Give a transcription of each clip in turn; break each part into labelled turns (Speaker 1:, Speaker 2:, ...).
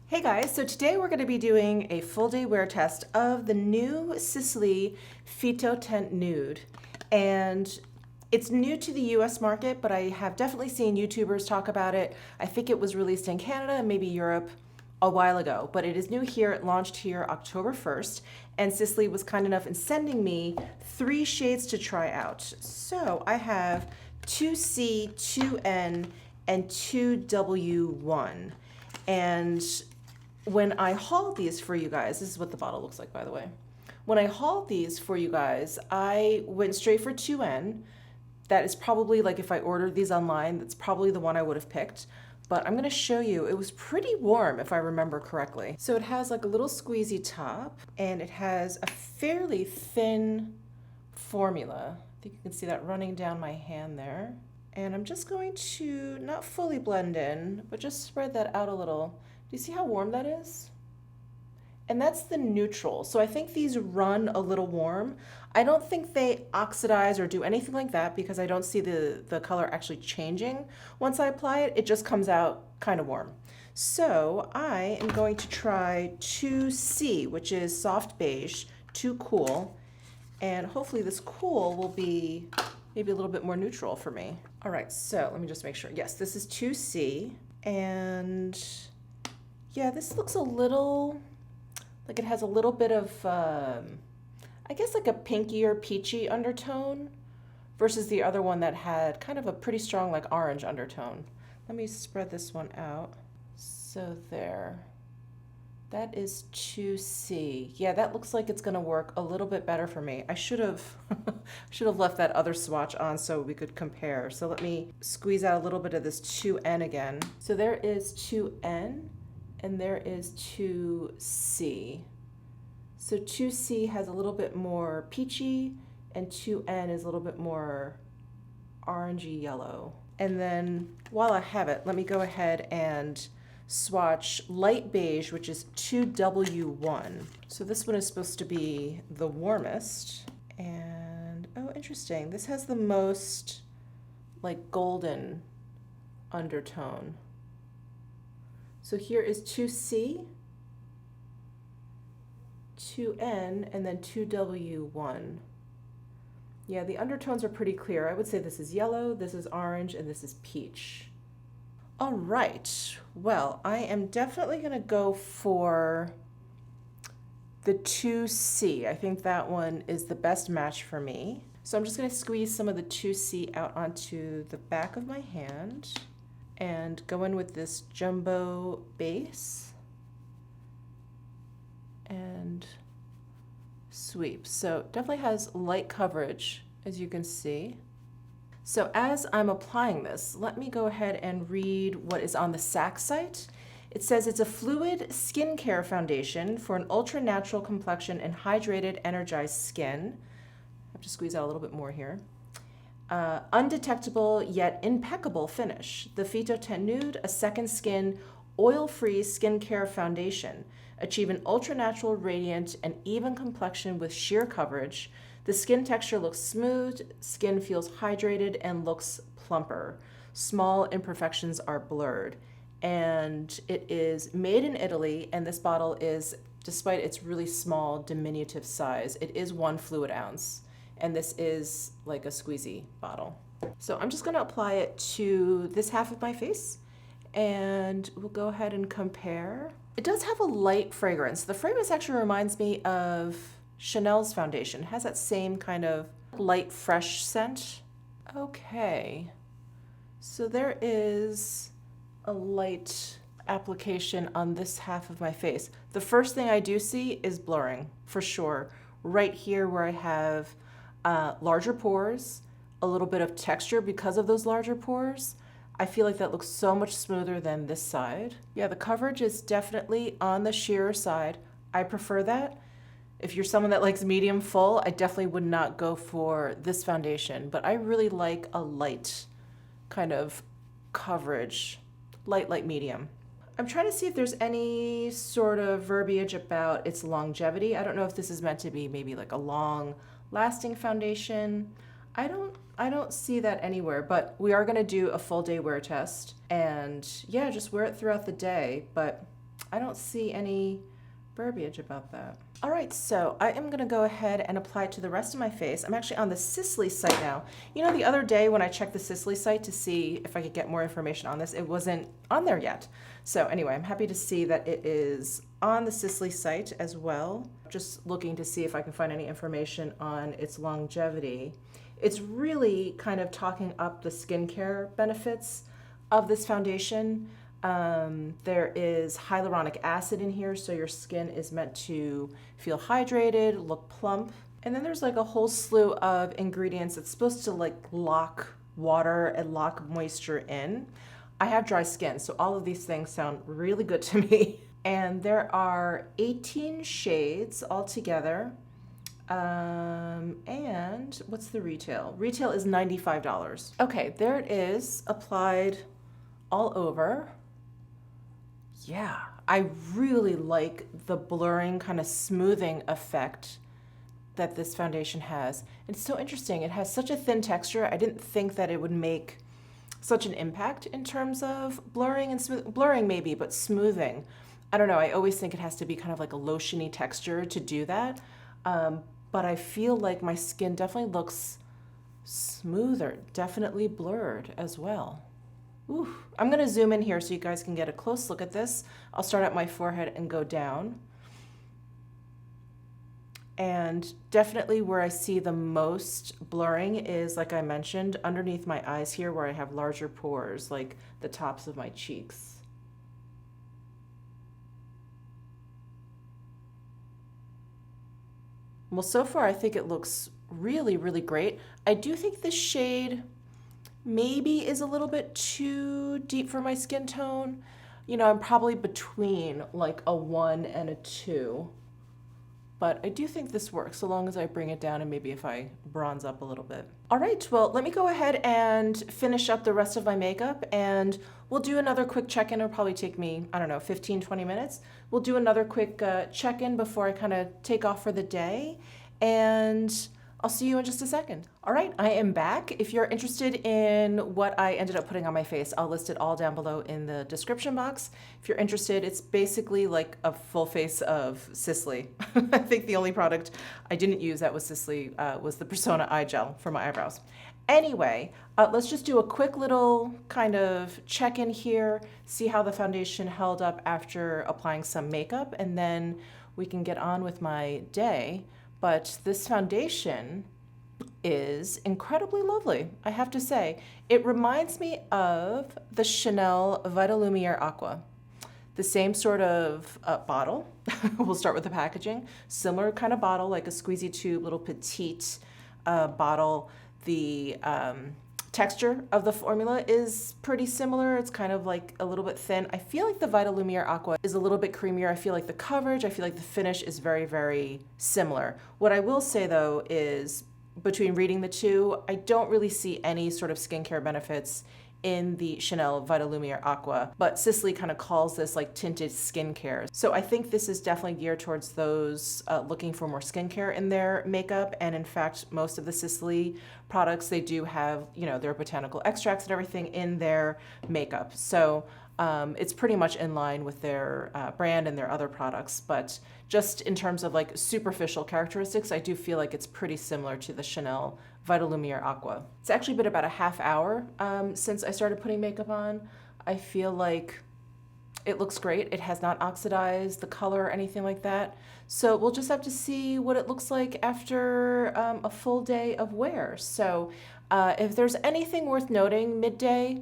Speaker 1: Hey guys, so today we're going to be doing a full day wear test of the new SISLEY Phyto-Teint Nude. And it's new to the US market, but I have definitely seen YouTubers talk about it. I think it was released in Canada and maybe Europe a while ago, but it is new here. It launched here October 1st, and SISLEY was kind enough in sending me 3 shades to try out. So I have 2C, 2N, and 2W1. And when I hauled these for you guys, this is what the bottle looks like, by the way. When I hauled these for you guys, I went straight for 2N. That is probably, like, if I ordered these online, that's probably the one I would have picked. But I'm gonna show you, it was pretty warm if I remember correctly. So it has like a little squeezy top, and it has a fairly thin formula. I think you can see that running down my hand there. And I'm just going to not fully blend in, but just spread that out a little. Do you see how warm that is? And that's the neutral. So I think these run a little warm. I don't think they oxidize or do anything like that because I don't see the color actually changing once I apply it. It just comes out kind of warm. So I am going to try 2C, which is soft beige, 2 cool. And hopefully this cool will be maybe a little bit more neutral for me. All right, so let me just make sure. Yes, this is 2C. And yeah, this looks a little, like it has a little bit of, I guess like a pinky or peachy undertone versus the other one that had kind of a pretty strong like orange undertone. Let me spread this one out. So there. That is 2C. Yeah, that looks like it's gonna work a little bit better for me. I should have left that other swatch on so we could compare. So let me squeeze out a little bit of this 2N again. So there is 2N and there is 2C. So 2C has a little bit more peachy and 2N is a little bit more orangey yellow. And then while I have it, let me go ahead and swatch light beige, which is 2W1. So this one is supposed to be the warmest. And oh, interesting. This has the most like golden undertone. So here is 2C, 2N, and then 2W1. Yeah, the undertones are pretty clear. I would say this is yellow, this is orange, and this is peach. All right, well, I am definitely gonna go for the 2C. I think that one is the best match for me. So I'm just gonna squeeze some of the 2C out onto the back of my hand and go in with this jumbo base and sweep. So definitely has light coverage, as you can see. So as I'm applying this, let me go ahead and read what is on the SAC site. It says it's a fluid skincare foundation for an ultra natural complexion and hydrated, energized skin. I have to squeeze out a little bit more here. Undetectable yet impeccable finish. The Phyto-Teint Nude, a second skin, oil-free skincare foundation. Achieve an ultra natural, radiant, and even complexion with sheer coverage. The skin texture looks smooth, skin feels hydrated, and looks plumper. Small imperfections are blurred. And it is made in Italy, and this bottle is, despite its really small, diminutive size, it is 1 fluid ounce. And this is like a squeezy bottle. So I'm just gonna apply it to this half of my face, and we'll go ahead and compare. It does have a light fragrance. The fragrance actually reminds me of Chanel's foundation. It has that same kind of light, fresh scent. Okay, so there is a light application on this half of my face. The first thing I do see is blurring, for sure. Right here where I have larger pores, a little bit of texture because of those larger pores. I feel like that looks so much smoother than this side. Yeah, the coverage is definitely on the sheerer side. I prefer that. If you're someone that likes medium full, I definitely would not go for this foundation, but I really like a light kind of coverage, light medium. I'm trying to see if there's any sort of verbiage about its longevity. I don't know if this is meant to be maybe like a long lasting foundation. I don't see that anywhere, but we are gonna do a full day wear test and yeah, just wear it throughout the day. But I don't see any verbiage about that. All right, so I am gonna go ahead and apply it to the rest of my face. I'm actually on the SISLEY site now. You know, the other day when I checked the SISLEY site to see if I could get more information on this, it wasn't on there yet. So anyway, I'm happy to see that it is on the SISLEY site as well. Just looking to see if I can find any information on its longevity. It's really kind of talking up the skincare benefits of this foundation. There is hyaluronic acid in here, so your skin is meant to feel hydrated, look plump. And then there's like a whole slew of ingredients that's supposed to like lock water and lock moisture in. I have dry skin, so all of these things sound really good to me. And there are 18 shades altogether. And what's the retail? Retail is $95. Okay, there it is, applied all over. Yeah, I really like the blurring kind of smoothing effect that this foundation has. It's so interesting. It has such a thin texture. I didn't think that it would make such an impact in terms of blurring and blurring maybe, but smoothing. I don't know. I always think it has to be kind of like a lotiony texture to do that. But I feel like my skin definitely looks smoother, definitely blurred as well. Ooh, I'm gonna zoom in here so you guys can get a close look at this. I'll start at my forehead and go down. And definitely where I see the most blurring is, like I mentioned, underneath my eyes here where I have larger pores, like the tops of my cheeks. Well, so far I think it looks really, really great. I do think this shade maybe is a little bit too deep for my skin tone. You know, I'm probably between like a 1 and a 2. But I do think this works so long as I bring it down and maybe if I bronze up a little bit. All right, well, let me go ahead and finish up the rest of my makeup and we'll do another quick check-in. It'll probably take me, I don't know, 15, 20 minutes. We'll do another quick check-in before I kind of take off for the day. And I'll see you in just a second. All right, I am back. If you're interested in what I ended up putting on my face, I'll list it all down below in the description box. If you're interested, it's basically like a full face of SISLEY. I think the only product I didn't use that was SISLEY was the Persona Eye Gel for my eyebrows. Anyway, let's just do a quick little kind of check-in here, see how the foundation held up after applying some makeup, and then we can get on with my day. But this foundation is incredibly lovely, I have to say. It reminds me of the Chanel Vitalumiere Aqua. The same sort of bottle. We'll start with the packaging. Similar kind of bottle, like a squeezy tube, little petite bottle. The texture of the formula is pretty similar. It's kind of like a little bit thin. I feel like the Vitalumiere Aqua is a little bit creamier. I feel like the coverage, I feel like the finish is very, very similar. What I will say though is between reading the two, I don't really see any sort of skincare benefits in the Chanel Vitalumiere Aqua, but SISLEY kind of calls this like tinted skincare. So I think this is definitely geared towards those looking for more skincare in their makeup. And in fact, most of the SISLEY products, they do have, you know, their botanical extracts and everything in their makeup. So it's pretty much in line with their brand and their other products, but just in terms of like superficial characteristics, I do feel like it's pretty similar to the Chanel Vitalumiere Aqua. It's actually been about a half hour since I started putting makeup on. I feel like it looks great. It has not oxidized the color or anything like that. So we'll just have to see what it looks like after a full day of wear. So if there's anything worth noting midday,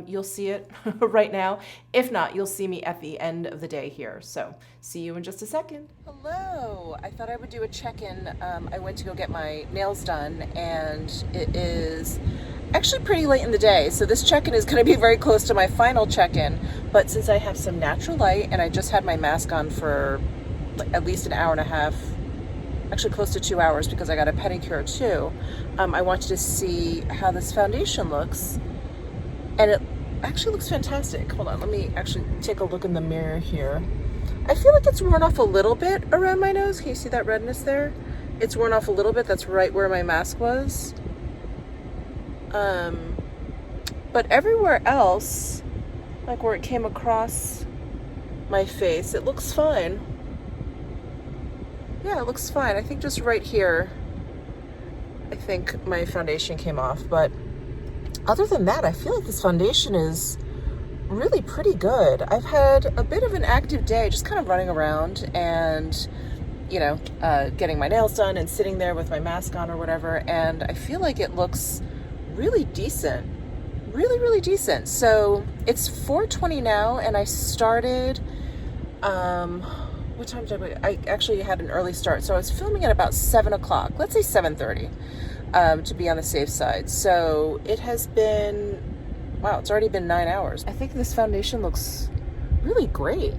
Speaker 1: you'll see it right now. If not, you'll see me at the end of the day here. So see you in just a second. Hello, I thought I would do a check-in. I went to go get my nails done and it is actually pretty late in the day. So this check-in is gonna be very close to my final check-in. But since I have some natural light and I just had my mask on for at least an hour and a half, actually close to 2 hours because I got a pedicure too, I wanted to see how this foundation looks. And it actually looks fantastic. Hold on, let me actually take a look in the mirror here. I feel like it's worn off a little bit around my nose. Can you see that redness there? It's worn off a little bit. That's right where my mask was. But everywhere else, like where it came across my face, it looks fine. Yeah, it looks fine. I think just right here, I think my foundation came off, but other than that, I feel like this foundation is really pretty good. I've had a bit of an active day, just kind of running around and, you know, getting my nails done and sitting there with my mask on or whatever, and I feel like it looks really decent. Really, really decent. So it's 4:20 now, and I started, what time did I actually had an early start, so I was filming at about 7 o'clock, let's say 7:30, to be on the safe side. So it has been, wow, it's already been 9 hours. I think this foundation looks really great.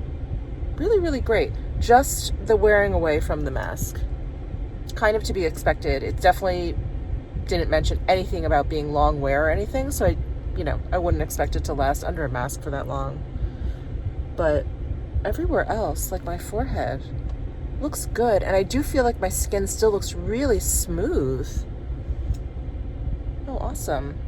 Speaker 1: Really, really great. Just the wearing away from the mask. Kind of to be expected. It definitely didn't mention anything about being long wear or anything, so I wouldn't expect it to last under a mask for that long. But everywhere else, like my forehead, looks good. And I do feel like my skin still looks really smooth. Oh, awesome.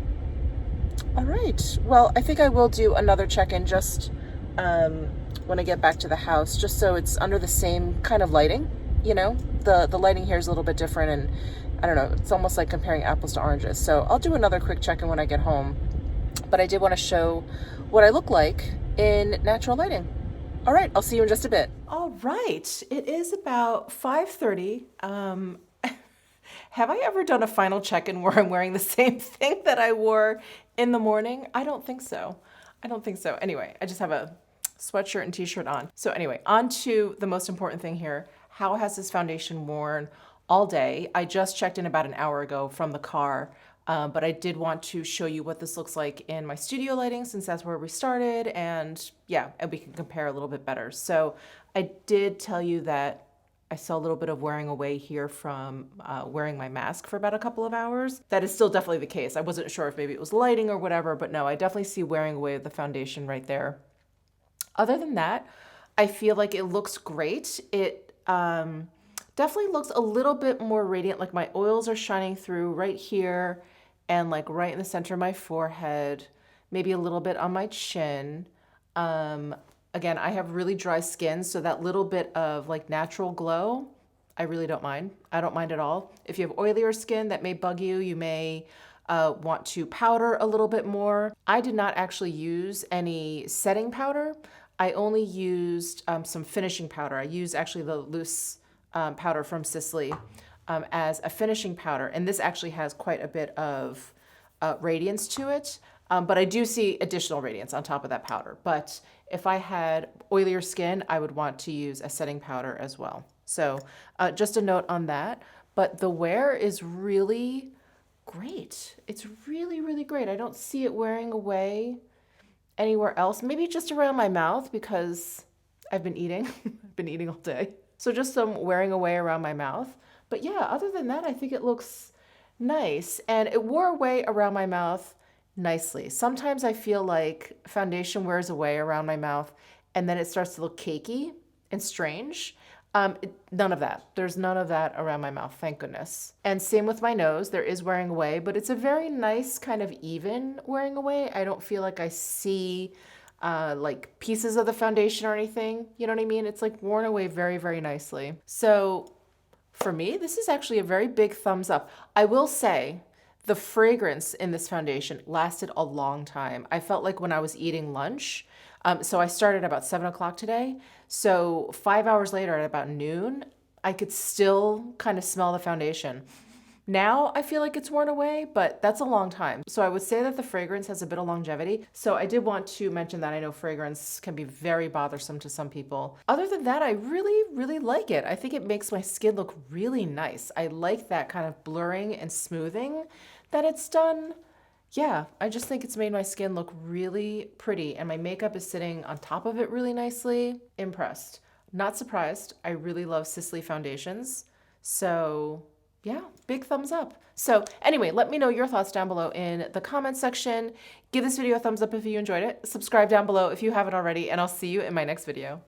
Speaker 1: All right. Well, I think I will do another check-in just when I get back to the house, just so it's under the same kind of lighting. You know, the lighting here is a little bit different, and I don't know, it's almost like comparing apples to oranges. So I'll do another quick check-in when I get home. But I did want to show what I look like in natural lighting. All right, I'll see you in just a bit. All right, it is about 5:30. Have I ever done a final check-in where I'm wearing the same thing that I wore in the morning? I don't think so. I don't think so. Anyway, I just have a sweatshirt and t-shirt on. So anyway, on to the most important thing here. How has this foundation worn all day? I just checked in about an hour ago from the car. But I did want to show you what this looks like in my studio lighting, since that's where we started, and yeah, and we can compare a little bit better. So I did tell you that I saw a little bit of wearing away here from wearing my mask for about a couple of hours. That is still definitely the case. I wasn't sure if maybe it was lighting or whatever, but no, I definitely see wearing away of the foundation right there. Other than that, I feel like it looks great. It definitely looks a little bit more radiant, like my oils are shining through right here, and like right in the center of my forehead, maybe a little bit on my chin. Again, I have really dry skin, so that little bit of like natural glow, I really don't mind. I don't mind at all. If you have oilier skin that may bug you, you may want to powder a little bit more. I did not actually use any setting powder. I only used some finishing powder. I used actually the loose powder from SISLEY as a finishing powder, and this actually has quite a bit of radiance to it, but I do see additional radiance on top of that powder. But if I had oilier skin, I would want to use a setting powder as well. So just a note on that. But the wear is really great. It's really, really great. I don't see it wearing away anywhere else. Maybe just around my mouth, because I've been eating. I've been eating all day. So just some wearing away around my mouth. But yeah, other than that, I think it looks nice. And it wore away around my mouth nicely. Sometimes I feel like foundation wears away around my mouth and then it starts to look cakey and strange. None of that. There's none of that around my mouth, thank goodness. And same with my nose. There is wearing away, but it's a very nice kind of even wearing away. I don't feel like I see like pieces of the foundation or anything. You know what I mean? It's like worn away very, very nicely. So for me, this is actually a very big thumbs up. I will say the fragrance in this foundation lasted a long time. I felt like when I was eating lunch, so I started about 7 o'clock today. So 5 hours later at about noon, I could still kind of smell the foundation. Now I feel like it's worn away, but that's a long time. So I would say that the fragrance has a bit of longevity. So I did want to mention that. I know fragrance can be very bothersome to some people. Other than that, I really, really like it. I think it makes my skin look really nice. I like that kind of blurring and smoothing that it's done. Yeah, I just think it's made my skin look really pretty, and my makeup is sitting on top of it really nicely. Impressed. Not surprised. I really love SISLEY foundations. So yeah, big thumbs up. So anyway, let me know your thoughts down below in the comments section. Give this video a thumbs up if you enjoyed it. Subscribe down below if you haven't already, and I'll see you in my next video.